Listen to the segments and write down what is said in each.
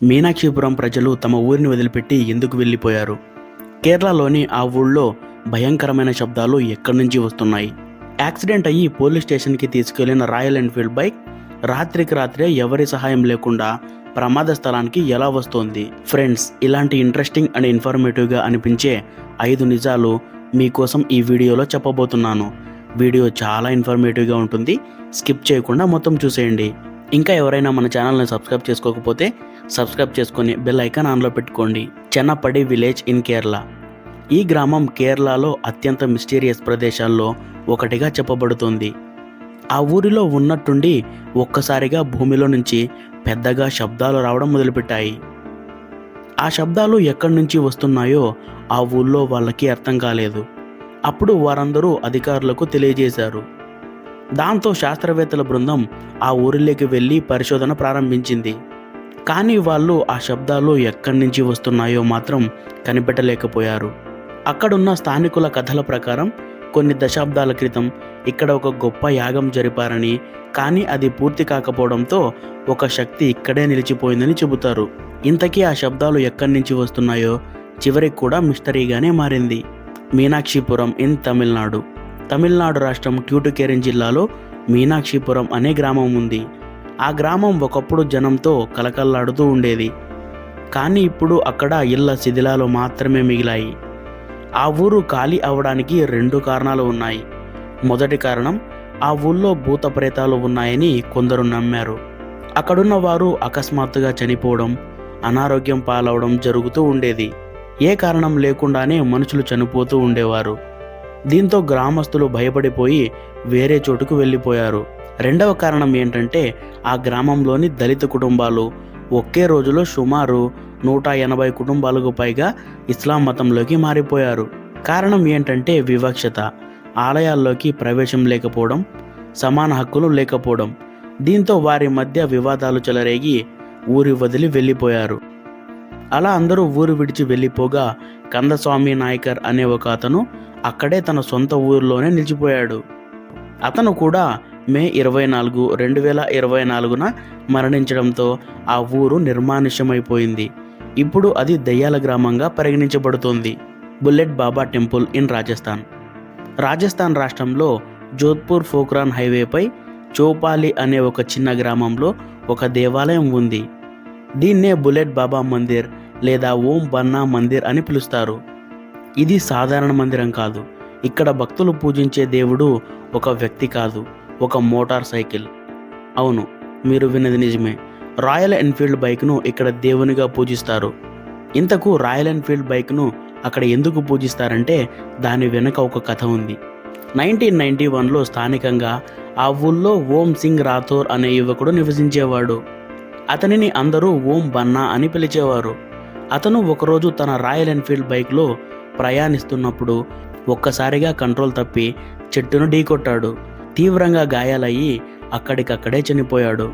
మీనాక్షిపురం ప్రజలు తమ ఊరిని వదిలిపెట్టి ఎందుకు వెళ్ళిపోయారు? కేరళలోని ఆ ఊళ్ళో భయంకరమైన శబ్దాలు ఎక్కడి నుంచి వస్తున్నాయి? యాక్సిడెంట్ అయ్యి పోలీస్ స్టేషన్కి తీసుకెళ్లిన రాయల్ ఎన్ఫీల్డ్ బైక్ రాత్రికి రాత్రే ఎవరి సహాయం లేకుండా ప్రమాద స్థలానికి ఎలా వస్తోంది? ఫ్రెండ్స్, ఇలాంటి ఇంట్రెస్టింగ్ అండ్ ఇన్ఫర్మేటివ్గా అనిపించే 5 నిజాలు మీకోసం ఈ వీడియోలో చెప్పబోతున్నాను. వీడియో చాలా ఇన్ఫర్మేటివ్గా ఉంటుంది. స్కిప్ చేయకుండా మొత్తం చూసేయండి. ఇంకా ఎవరైనా మన ఛానల్ని సబ్స్క్రైబ్ చేసుకోకపోతే సబ్స్క్రైబ్ చేసుకొని బెల్ ఐకాన్ ఆన్లో పెట్టుకోండి. చెన్నపడి విలేజ్ ఇన్ కేరళ. ఈ గ్రామం కేరళలో అత్యంత మిస్టీరియస్ ప్రదేశాల్లో ఒకటిగా చెప్పబడుతుంది. ఆ ఊరిలో ఉన్నట్టుండి ఒక్కసారిగా భూమిలో నుంచి పెద్దగా శబ్దాలు రావడం మొదలుపెట్టాయి. ఆ శబ్దాలు ఎక్కడి నుంచి వస్తున్నాయో ఆ ఊళ్ళో వాళ్ళకి అర్థం కాలేదు. అప్పుడు వారందరూ అధికారులకు తెలియజేశారు. దాంతో శాస్త్రవేత్తల బృందం ఆ ఊరిలోకి వెళ్ళి పరిశోధన ప్రారంభించింది. కానీ వాళ్ళు ఆ శబ్దాలు ఎక్కడి నుంచి వస్తున్నాయో మాత్రం కనిపెట్టలేకపోయారు. అక్కడున్న స్థానికుల కథల ప్రకారం కొన్ని దశాబ్దాల క్రితం ఇక్కడ ఒక గొప్ప యాగం జరిపారని, కానీ అది పూర్తి కాకపోవడంతో ఒక శక్తి ఇక్కడే నిలిచిపోయిందని చెబుతారు. ఇంతకీ ఆ శబ్దాలు ఎక్కడి నుంచి వస్తున్నాయో చివరికి కూడా మిస్టరీగానే మారింది. మీనాక్షిపురం ఇన్ తమిళనాడు. తమిళనాడు రాష్ట్రం ట్యూటుకేరన్ జిల్లాలో మీనాక్షిపురం అనే గ్రామం ఉంది. ఆ గ్రామం ఒకప్పుడు జనంతో కలకల్లాడుతూ ఉండేది. కానీ ఇప్పుడు అక్కడ ఇళ్ల శిథిలాలు మాత్రమే మిగిలాయి. ఆ ఊరు ఖాళీ అవడానికి 2 కారణాలు ఉన్నాయి. మొదటి కారణం, ఆ ఊళ్ళో భూత ప్రేతాలు ఉన్నాయని కొందరు నమ్మారు. అక్కడున్న వారు అకస్మాత్తుగా చనిపోవడం, అనారోగ్యం పాలవడం జరుగుతూ ఉండేది. ఏ కారణం లేకుండానే మనుషులు చనిపోతూ ఉండేవారు. దీంతో గ్రామస్తులు భయపడిపోయి వేరే చోటుకు వెళ్ళిపోయారు. రెండవ కారణం ఏంటంటే, ఆ గ్రామంలోని దళిత కుటుంబాలు ఒకే రోజులో సుమారు 180 కుటుంబాలకు పైగా ఇస్లాం మతంలోకి మారిపోయారు. కారణం ఏంటంటే వివక్షత, ఆలయాల్లోకి ప్రవేశం లేకపోవడం, సమాన హక్కులు లేకపోవడం. దీంతో వారి మధ్య వివాదాలు చెలరేగి ఊరి వదిలి వెళ్ళిపోయారు. అలా అందరూ ఊరు విడిచి వెళ్ళిపోగా కందస్వామి నాయకర్ అనే ఒక అతను అక్కడే తన సొంత ఊరిలోనే నిలిచిపోయాడు. అతను కూడా మే 24, 2024న మరణించడంతో ఆ ఊరు నిర్మానుష్యమైపోయింది. ఇప్పుడు అది దెయ్యాల గ్రామంగా పరిగణించబడుతోంది. Bullet Baba temple in Rajasthan. Rajasthan రాష్ట్రంలో జోధ్పూర్ పోఖ్రాన్ హైవేపై చౌపాలి అనే ఒక చిన్న గ్రామంలో ఒక దేవాలయం ఉంది. దీన్నే బుల్లెట్ బాబా మందిర్ లేదా ఓం బన్నా మందిర్ అని పిలుస్తారు. ఇది సాధారణ మందిరం కాదు. ఇక్కడ భక్తులు పూజించే దేవుడు ఒక వ్యక్తి కాదు, ఒక మోటార్ సైకిల్. అవును, మీరు విన్నది నిజమే. రాయల్ ఎన్ఫీల్డ్ బైక్ను ఇక్కడ దేవునిగా పూజిస్తారు. ఇంతకు రాయల్ ఎన్ఫీల్డ్ బైక్ను అక్కడ ఎందుకు పూజిస్తారంటే దాని వెనుక ఒక కథ ఉంది. 1991లో స్థానికంగా ఆ ఊళ్ళో ఓం సింగ్ రాథోర్ అనే యువకుడు నివసించేవాడు. అతనిని అందరూ ఓం బన్నా అని పిలిచేవారు. అతను ఒకరోజు తన రాయల్ ఎన్ఫీల్డ్ బైక్లో ప్రయాణిస్తున్నప్పుడు ఒక్కసారిగా కంట్రోల్ తప్పి చెట్టును ఢీకొట్టాడు. తీవ్రంగా గాయాలయ్యి అక్కడికక్కడే చనిపోయాడు.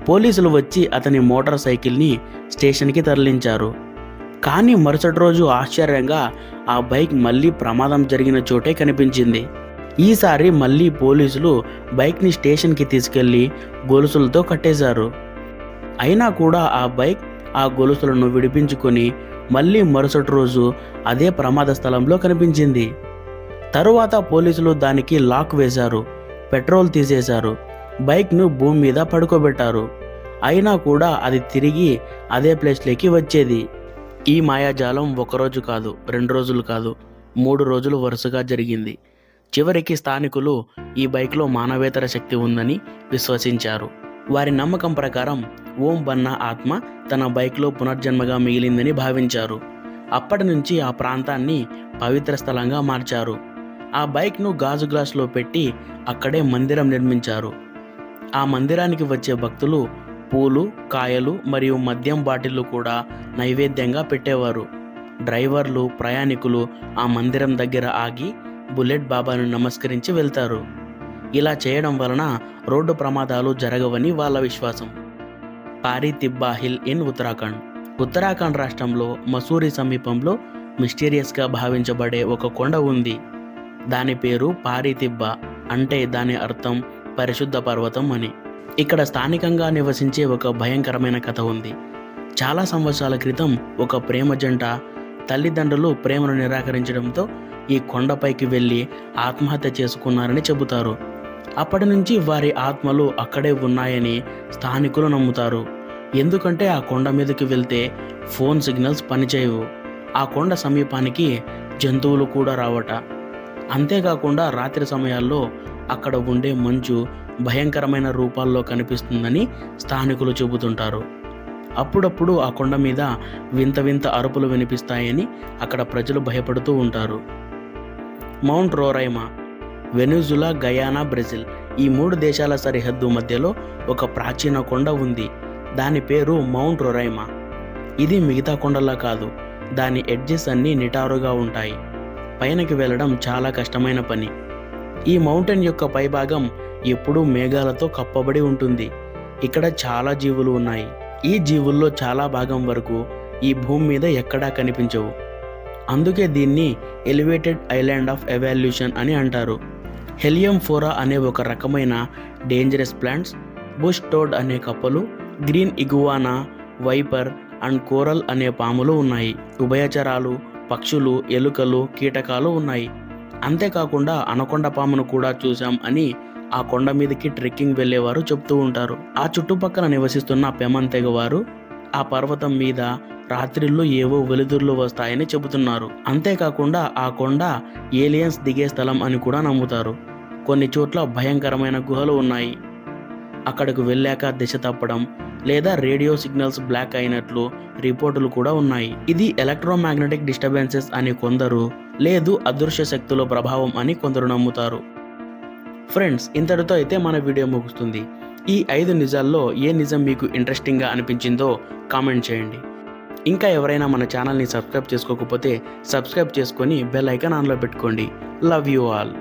పోలీసులు వచ్చి అతని మోటార్ సైకిల్ని స్టేషన్కి తరలించారు. కానీ మరుసటి రోజు ఆశ్చర్యంగా ఆ బైక్ మళ్ళీ ప్రమాదం జరిగిన చోటే కనిపించింది. ఈసారి మళ్ళీ పోలీసులు బైక్ని స్టేషన్కి తీసుకెళ్లి గొలుసులతో కట్టేశారు. అయినా కూడా ఆ బైక్ ఆ గొలుసులను విడిపించుకొని మళ్ళీ మరుసటి రోజు అదే ప్రమాద స్థలంలో కనిపించింది. తరువాత పోలీసులు దానికి లాక్ వేశారు, పెట్రోల్ తీసేశారు, బైక్ను భూమి మీద పడుకోబెట్టారు. అయినా కూడా అది తిరిగి అదే ప్లేస్లోకి వచ్చేది. ఈ మాయాజాలం 1 రోజు కాదు, 2 రోజులు కాదు, 3 రోజులు వరుసగా జరిగింది. చివరికి స్థానికులు ఈ బైక్లో మానవేతర శక్తి ఉందని విశ్వసించారు. వారి నమ్మకం ప్రకారం ఓం బన్నా ఆత్మ తన బైక్లో పునర్జన్మగా మిగిలిందని భావించారు. అప్పటి నుంచి ఆ ప్రాంతాన్ని పవిత్ర స్థలంగా మార్చారు. ఆ బైక్ను గాజు గ్లాసులో పెట్టి అక్కడే మందిరం నిర్మించారు. ఆ మందిరానికి వచ్చే భక్తులు పూలు, కాయలు మరియు మద్యం బాటిళ్లు కూడా నైవేద్యంగా పెట్టేవారు. డ్రైవర్లు, ప్రయాణికులు ఆ మందిరం దగ్గర ఆగి బుల్లెట్ బాబాను నమస్కరించి వెళ్తారు. ఇలా చేయడం వలన రోడ్డు ప్రమాదాలు జరగవని వాళ్ళ విశ్వాసం. పారి తిబ్బా హిల్ ఇన్ ఉత్తరాఖండ్. ఉత్తరాఖండ్ రాష్ట్రంలో మసూరి సమీపంలో మిస్టీరియస్గా భావించబడే ఒక కొండ ఉంది. దాని పేరు పారి తిబ్బా, అంటే దాని అర్థం పరిశుద్ధ పర్వతం అని. ఇక్కడ స్థానికంగా నివసించే ఒక భయంకరమైన కథ ఉంది. చాలా సంవత్సరాల క్రితం ఒక ప్రేమ జంట తల్లిదండ్రులు ప్రేమను నిరాకరించడంతో ఈ కొండపైకి వెళ్ళి ఆత్మహత్య చేసుకున్నారని చెబుతారు. అప్పటి నుంచి వారి ఆత్మలు అక్కడే ఉన్నాయని స్థానికులు నమ్ముతారు. ఎందుకంటే ఆ కొండ మీదకి వెళ్తే ఫోన్ సిగ్నల్స్ పనిచేయవు. ఆ కొండ సమీపానికి జంతువులు కూడా రావట. అంతేకాకుండా రాత్రి సమయాల్లో అక్కడ ఉండే మంచు భయంకరమైన రూపాల్లో కనిపిస్తుందని స్థానికులు చెబుతుంటారు. అప్పుడప్పుడు ఆ కొండ మీద వింత వింత అరుపులు వినిపిస్తాయని అక్కడ ప్రజలు భయపడుతూ ఉంటారు. Mount Roraima, Venezuela, Guyana, Brazil ఈ 3 దేశాల సరిహద్దు మధ్యలో ఒక ప్రాచీన కొండ ఉంది. దాని పేరు మౌంట్ రోరైమా. ఇది మిగతా కొండలా కాదు. దాని ఎడ్జెస్ అన్నీ నిటారుగా ఉంటాయి. పైనకి వెళ్ళడం చాలా కష్టమైన పని. ఈ మౌంటైన్ యొక్క పైభాగం ఎప్పుడూ మేఘాలతో కప్పబడి ఉంటుంది. ఇక్కడ చాలా జీవులు ఉన్నాయి. ఈ జీవుల్లో చాలా భాగం వరకు ఈ భూమి మీద ఎక్కడా కనిపించవు. అందుకే దీన్ని ఎలివేటెడ్ ఐలాండ్ ఆఫ్ ఎవాల్యూషన్ అని అంటారు. హెలియం ఫోరా అనే ఒక రకమైన డేంజరస్ ప్లాంట్స్, బుష్ టోడ్ అనే కప్పలు, green iguana, viper and coral అనే పాములు ఉన్నాయి. ఉభయచరాలు, పక్షులు, ఎలుకలు, కీటకాలు ఉన్నాయి. అంతేకాకుండా అనకొండ పామును కూడా చూసాం అని ఆ కొండ మీదకి ట్రెక్కింగ్ వెళ్ళేవారు చెప్తూ ఉంటారు. ఆ చుట్టుపక్కల నివసిస్తున్న పెమన్ తెగవారు ఆ పర్వతం మీద రాత్రిళ్ళు ఏవో వెలుతుర్లు వస్తాయని చెబుతున్నారు. అంతేకాకుండా ఆ కొండ ఏలియన్స్ దిగే స్థలం అని కూడా నమ్ముతారు. కొన్ని చోట్ల భయంకరమైన గుహలు ఉన్నాయి. అక్కడకు వెళ్ళాక దిశ తప్పడం లేదా రేడియో సిగ్నల్స్ బ్లాక్ అయినట్లు రిపోర్టులు కూడా ఉన్నాయి. ఇది ఎలక్ట్రోమాగ్నెటిక్ డిస్టర్బెన్సెస్ అని కొందరు, లేదు అదృశ్య శక్తుల ప్రభావం అని కొందరు నమ్ముతారు. ఫ్రెండ్స్, ఇంతటితో అయితే మన వీడియో ముగుస్తుంది. ఈ 5 నిజాల్లో ఏ నిజం మీకు ఇంట్రెస్టింగ్గా అనిపించిందో కామెంట్ చేయండి. ఇంకా ఎవరైనా మన ఛానల్ని సబ్స్క్రైబ్ చేసుకోకపోతే సబ్స్క్రైబ్ చేసుకొని బెల్ ఐకాన్ ఆన్లో పెట్టుకోండి. Love you all.